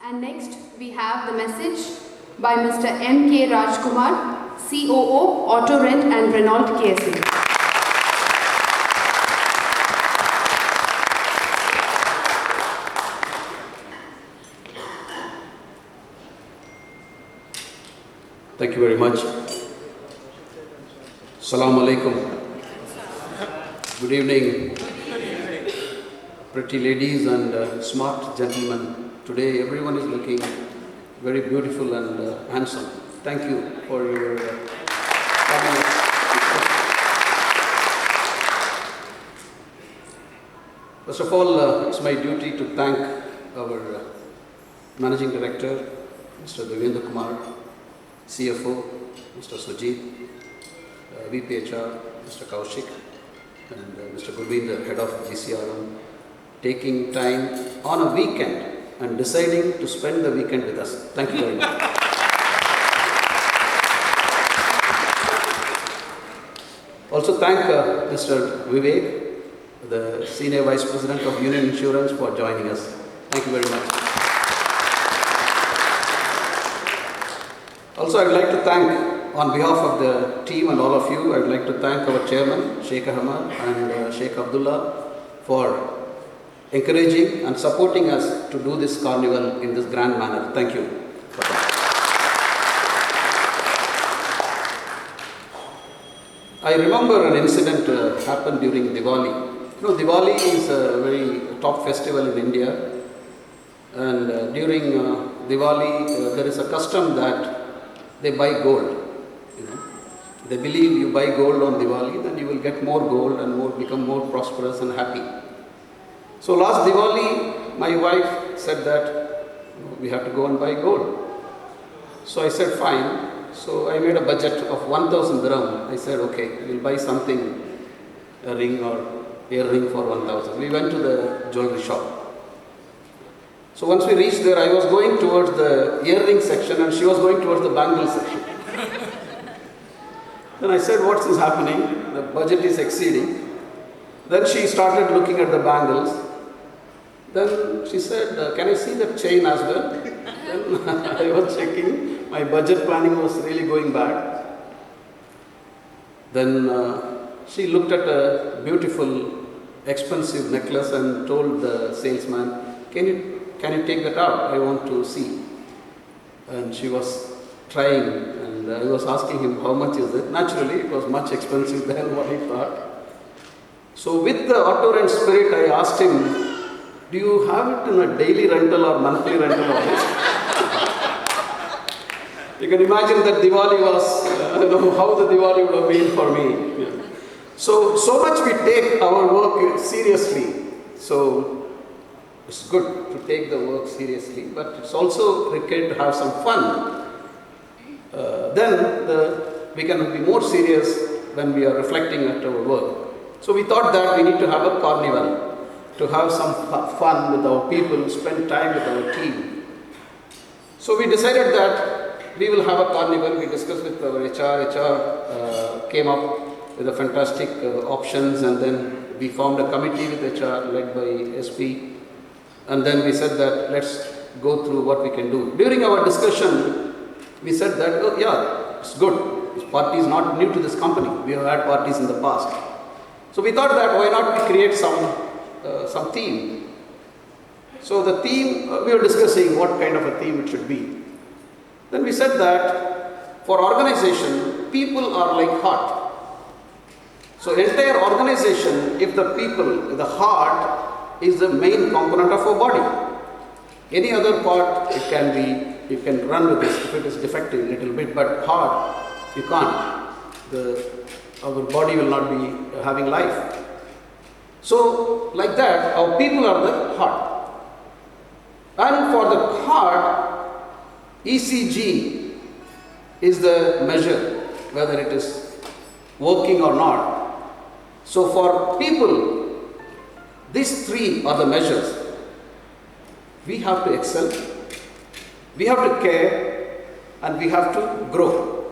And next we have the message by Mr. M.K. Rajkumar, COO, Autorent and Renault KSA. Thank you very much. Assalamu alaikum. Good evening, pretty ladies and smart gentlemen. Today everyone is looking very beautiful and handsome. Thank you for your comments. First of all, it's my duty to thank our Managing Director, Mr. Devendra Kumar, CFO, Mr. Sujit, VPHR, Mr. Kaushik, and Mr. Gurvinder, Head of GCRM, taking time on a weekend and deciding to spend the weekend with us. Thank you very much. Also thank Mr. Vivek, the Senior Vice President of Union Insurance, for joining us. Thank you very much. Also, I'd like to thank, on behalf of the team and all of you, I'd like to thank our chairman, Sheikh Ahmad and Sheikh Abdullah, for encouraging and supporting us to do this carnival in this grand manner. Thank you for that. I remember an incident happened during Diwali. You know, Diwali is a very top festival in India, and during Diwali there is a custom that they buy gold. You know, they believe you buy gold on Diwali, then you will get more gold and become more prosperous and happy. So last Diwali, my wife said that we have to go and buy gold. So I said fine. So I made a budget of 1,000 dirham. I said okay, we'll buy something, a ring or earring for 1,000. We went to the jewelry shop. So once we reached there, I was going towards the earring section and she was going towards the bangle section. Then I said, what's this happening? The budget is exceeding. Then she started looking at the bangles. Then she said, can I see that chain as well? Then I was checking. My budget planning was really going bad. Then she looked at a beautiful, expensive necklace and told the salesman, can you take that out? I want to see. And she was trying, and I was asking him, how much is it? Naturally, it was much expensive than what he thought. So with the Autorent spirit, I asked him, do you have it in a daily rental or monthly rental or You can imagine that Diwali was, how the Diwali would have been for me. Yeah. So much we take our work seriously. So it's good to take the work seriously, but it's also required to have some fun. Then we can be more serious when we are reflecting at our work. So we thought that we need to have a carnival, to have some fun with our people, spend time with our team. So we decided that we will have a carnival. We discussed with our HR. HR came up with a fantastic options, and then we formed a committee with HR led by SP. And then we said that let's go through what we can do. During our discussion, we said that, oh yeah, it's good. This party is not new to this company. We have had parties in the past. So we thought that why not we create some theme. So the theme, we were discussing what kind of a theme it should be. Then we said that for organization, people are like heart. So entire organization, if the people, the heart is the main component of our body. Any other part, it can be, you can run with this if it is defective a little bit, but heart, you can't. Our body will not be having life. So like that, our people are the heart. And for the heart, ECG is the measure, whether it is working or not. So for people, these three are the measures. We have to excel, we have to care, and we have to grow.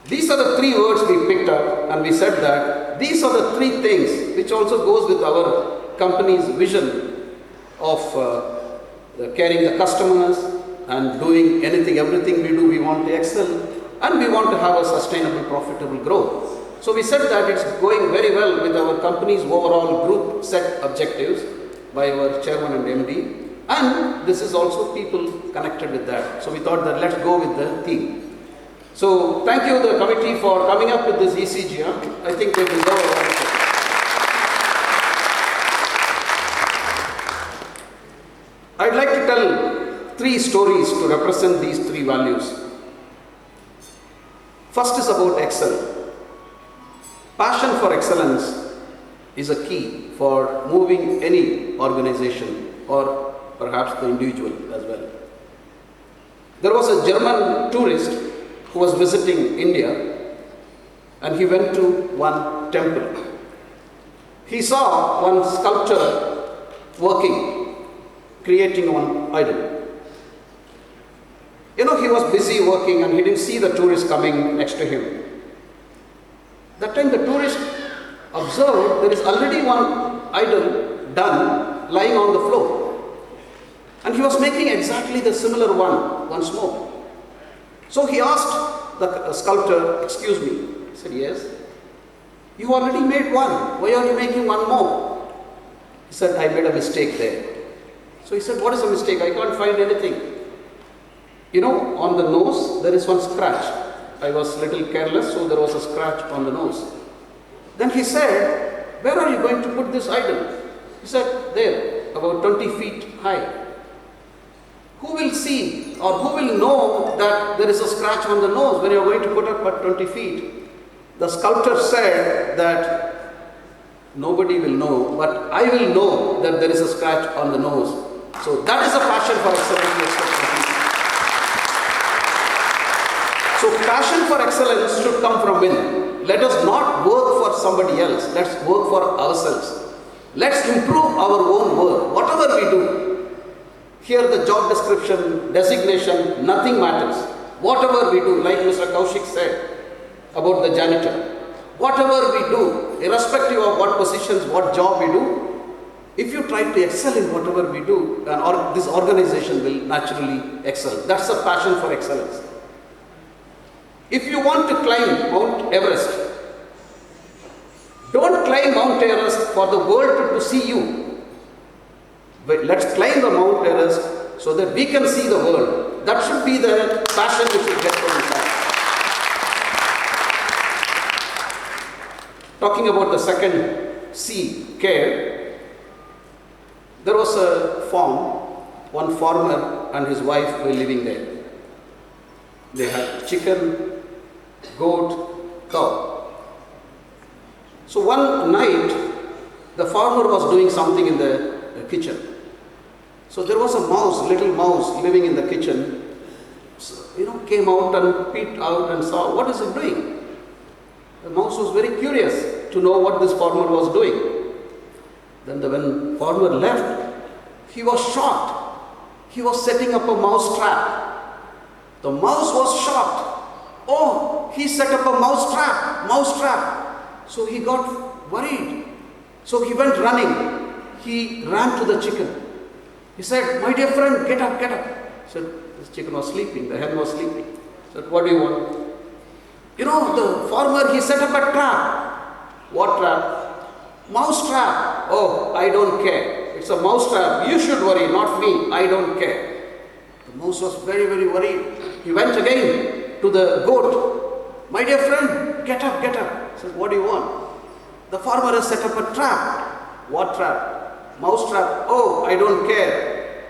These are the three words we picked up, and we said that these are the three things which also goes with our company's vision of caring the customers and doing everything we do, we want to excel and we want to have a sustainable, profitable growth. So we said that it's going very well with our company's overall group set objectives by our chairman and MD, and this is also people connected with that. So we thought that let's go with the theme. So thank you the committee for coming up with this ECG. I think they deserve a lot of it. I'd like to tell 3 stories to represent these 3 values. First is about excel. Passion for excellence is a key for moving any organization or perhaps the individual as well. There was a German tourist who was visiting India and he went to one temple. He saw one sculptor working, creating one idol. He was busy working and he didn't see the tourist coming next to him. That time the tourist observed there is already one idol done lying on the floor. And he was making exactly the similar one once more. So he asked the sculptor, "Excuse me." He said, "Yes." "You already made one. Why are you making one more?" He said, "I made a mistake there." So he said, "What is a mistake? I can't find anything." On the nose, there is one scratch. I was a little careless, so there was a scratch on the nose. Then he said, "Where are you going to put this idol?" He said, "There, about 20 feet high." Who will see or who will know that there is a scratch on the nose when you are going to put up at 20 feet? The sculptor said that nobody will know, but I will know that there is a scratch on the nose. So that is a passion for excellence. So passion for excellence should come from within. Let us not work for somebody else. Let's work for ourselves. Let's improve our own work. Whatever we do, here the job description, designation, nothing matters. Whatever we do, like Mr. Kaushik said about the janitor, whatever we do, irrespective of what positions, what job we do, if you try to excel in whatever we do, this organization will naturally excel. That's a passion for excellence. If you want to climb Mount Everest, don't climb Mount Everest for the world to see you. But let's climb the Mount Everest so that we can see the world. That should be the passion we should get from inside. Talking about the second C, care, there was a farm. One farmer and his wife were living there. They had chicken, goat, cow. So one night, the farmer was doing something in the kitchen. So there was a mouse, little mouse living in the kitchen. So, came out and peeped out and saw what is it doing. The mouse was very curious to know what this farmer was doing. Then when farmer left, he was shocked. He was setting up a mouse trap. The mouse was shocked. Oh, he set up a mouse trap. So he got worried. So he went running. He ran to the chicken. He said, "My dear friend, get up. He said, this chicken was sleeping, the hen was sleeping. He said, "What do you want?" The farmer, he set up a trap. What trap? Mouse trap. "Oh, I don't care. It's a mouse trap. You should worry, not me. I don't care." The mouse was very, very worried. He went again to the goat. "My dear friend, get up. He said, "What do you want?" "The farmer has set up a trap." "What trap?" "Mouse trap." "Oh, I don't care.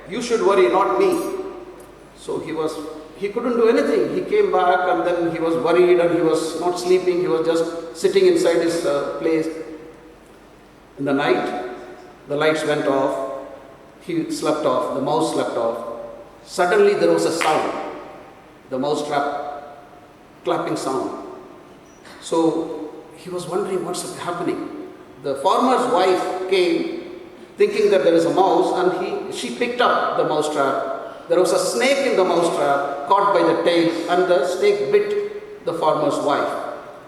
You should worry, not me." So he couldn't do anything. He came back and then he was worried and he was not sleeping. He was just sitting inside his place. In the night, the lights went off. He slept off. The mouse slept off. Suddenly there was a sound. The mouse trap clapping sound. So he was wondering what's happening. The farmer's wife came thinking that there is a mouse and she picked up the mouse trap. There was a snake in the mouse trap caught by the tail and the snake bit the farmer's wife.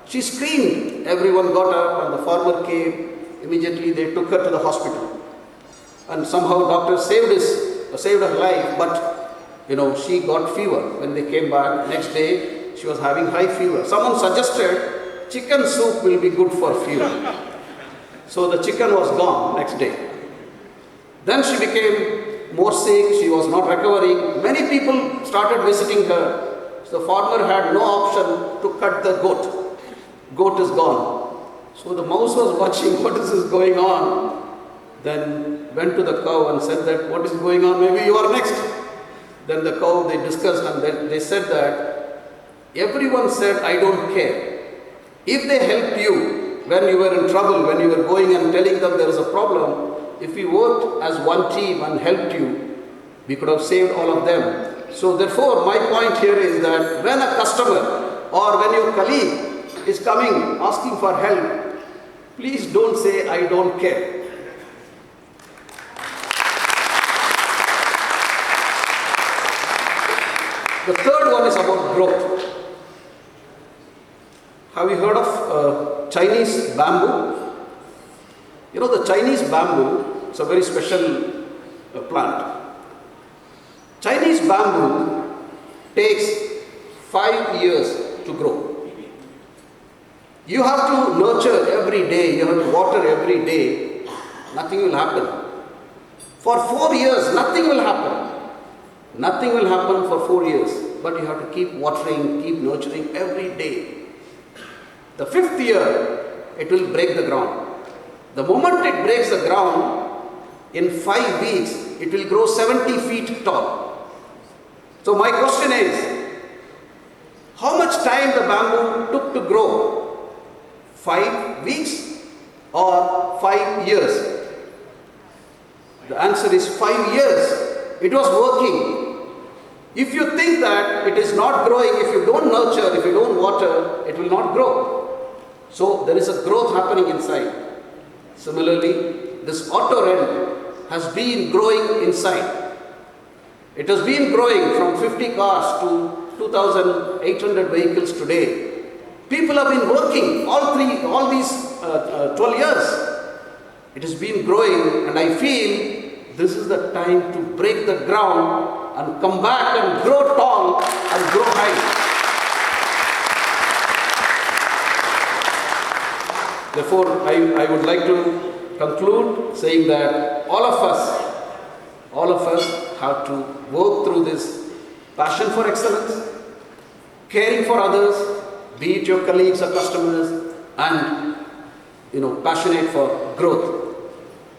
She screamed. Everyone got up and the farmer came. Immediately they took her to the hospital. And somehow doctor saved his saved her life, but she got fever when they came back. Next day, she was having high fever. Someone suggested chicken soup will be good for fever. So the chicken was gone next day. Then she became more sick, she was not recovering. Many people started visiting her. So the farmer had no option to cut the goat. Goat is gone. So the mouse was watching what is this going on. Then went to the cow and said that what is going on, maybe you are next. Then the cow, they discussed and then they said that everyone said I don't care. If they helped you when you were in trouble, when you were going and telling them there is a problem, if we worked as one team and helped you, we could have saved all of them. So therefore, my point here is that when a customer or when your colleague is coming asking for help, please don't say, I don't care. The third one is about growth. Have you heard of Chinese bamboo? The Chinese bamboo, it's a very special plant. Chinese bamboo takes 5 years to grow. You have to nurture every day, you have to water every day, nothing will happen. For 4 years, nothing will happen. Nothing will happen for 4 years, but you have to keep watering, keep nurturing every day. The 5th year, it will break the ground. The moment it breaks the ground, in 5 weeks, it will grow 70 feet tall. So my question is, how much time the bamboo took to grow? 5 weeks or 5 years? The answer is 5 years. It was working. If you think that it is not growing, if you don't nurture, if you don't water, it will not grow. So there is a growth happening inside. Similarly, this Autorent has been growing inside. It has been growing from 50 cars to 2,800 vehicles today. People have been working all these 12 years. It has been growing, and I feel this is the time to break the ground and come back and grow tall and grow high. Therefore, I would like to conclude saying that all of us have to work through this passion for excellence, caring for others, be it your colleagues or customers, and passionate for growth.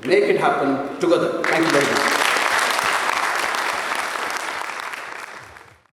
Make it happen together. Thank you very much.